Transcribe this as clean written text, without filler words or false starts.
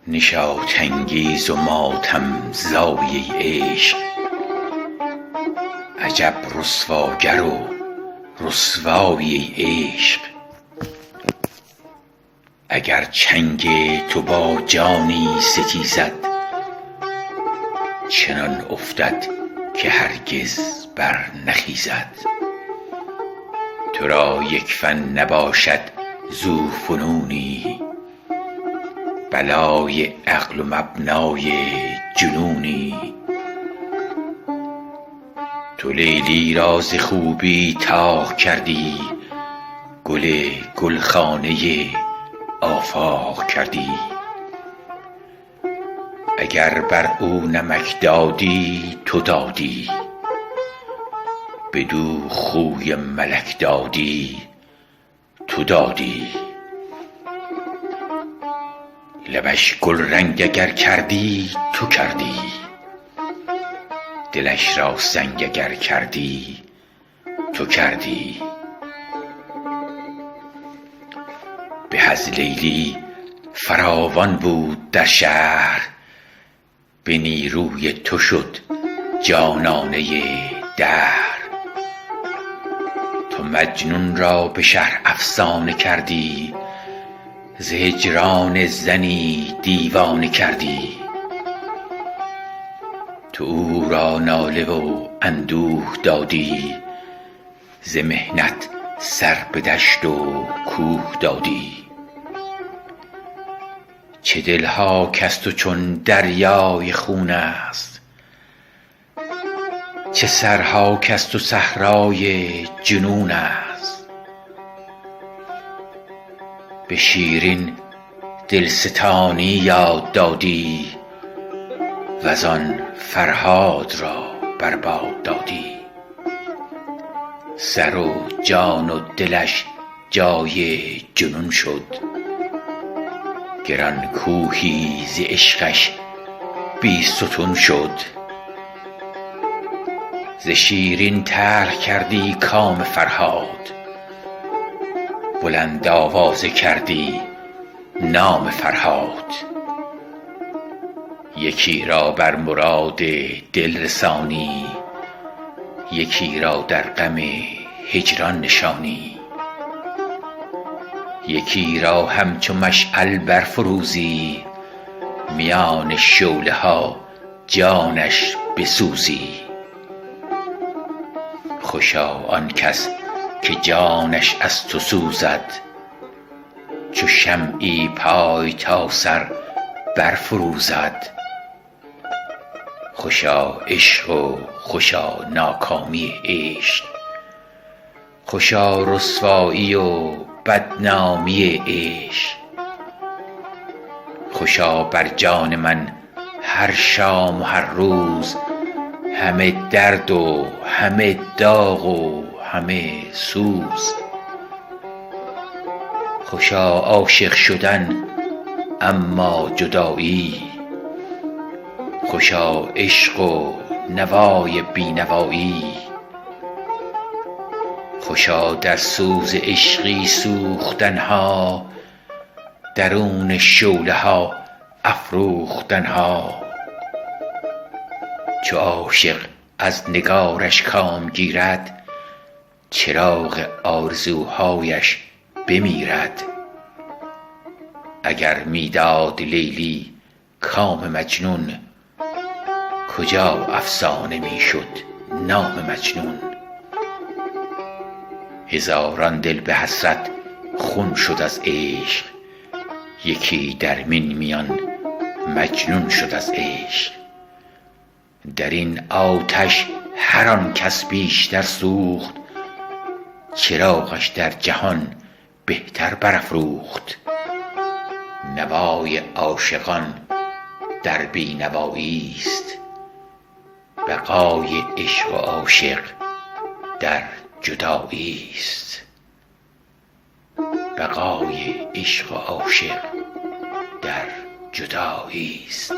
نشاط انگیز و ماتم زای عشق، عجب رسواگر و رسوای عشق. اگر چنگ تو با جانی ستیزد، چنان افتد که هرگز بر نخیزد. تو را یک فن نباشد زو فنونی، بلای عقل و مبنای جنونی. تو لیلی را ز خوبی طاق کردی، گل گلخانه آفاق کردی. اگر بر او نمک دادی تو دادی، بدو خوی ملک دادی تو دادی. لبش گل رنگ اگر کردی تو کردی، دلش را سنگ اگر کردی تو کردی. به از لیلی فراوان بود در شهر، به نیروی تو شد جانانه دهر. تو مجنون را به شهر افسانه کردی، ز هجران زنی دیوانه کردی. تو او را ناله و اندوه دادی، ز محنت سر به دشت و کوه دادی. چه دلها کز تو چون دریای خون است، چه سرها کز تو صحرای جنون است. به شیرین دلستانی یاد دادی، وزان فرهاد را بر باد دادی. سر و جان و دلش جای جنون شد، گران کوهی ز عشقش بی ستون شد. ز شیرین تلخ کردی کام فرهاد، بلند آوازه کردی نام فرهاد. یکی را بر مراد دل رسانی، یکی را در غم هجران نشانی. یکی را همچو مشعل برفروزی، میان شعله ها جانش بسوزی. خوشا آن کس که جانش از تو سوزد، چو شمعی پای تا سر برفروزد. خوشا عشق و خوشا ناکامی عشق، خوشا رسوایی و بدنامی عشق. خوشا بر جان من هر شام و هر روز، همه درد و همه داغ و همه سوز. خوشا عاشق شدن اما جدایی، خوشا عشق و نوای بینوایی. خوشا در سوز عشقی سوختن ها، درون شعله ها افروختن ها. چو عاشق از نگارش کام گیرد، چراغ آرزوهایش بمیرد. اگر می داد لیلی کام مجنون، کجا افسانه می شد نام مجنون. هزاران دل به حسرت خون شد از عشق، یکی در مین میان مجنون شد از عشق. در این آتش هر آن کس بیشتر سوخت، چراغش در جهان بهتر برافروخت. نوای عاشقان در بینوایی است، بقای عشق و عاشق در جدایی است. بقای عشق و عاشق در جدایی است.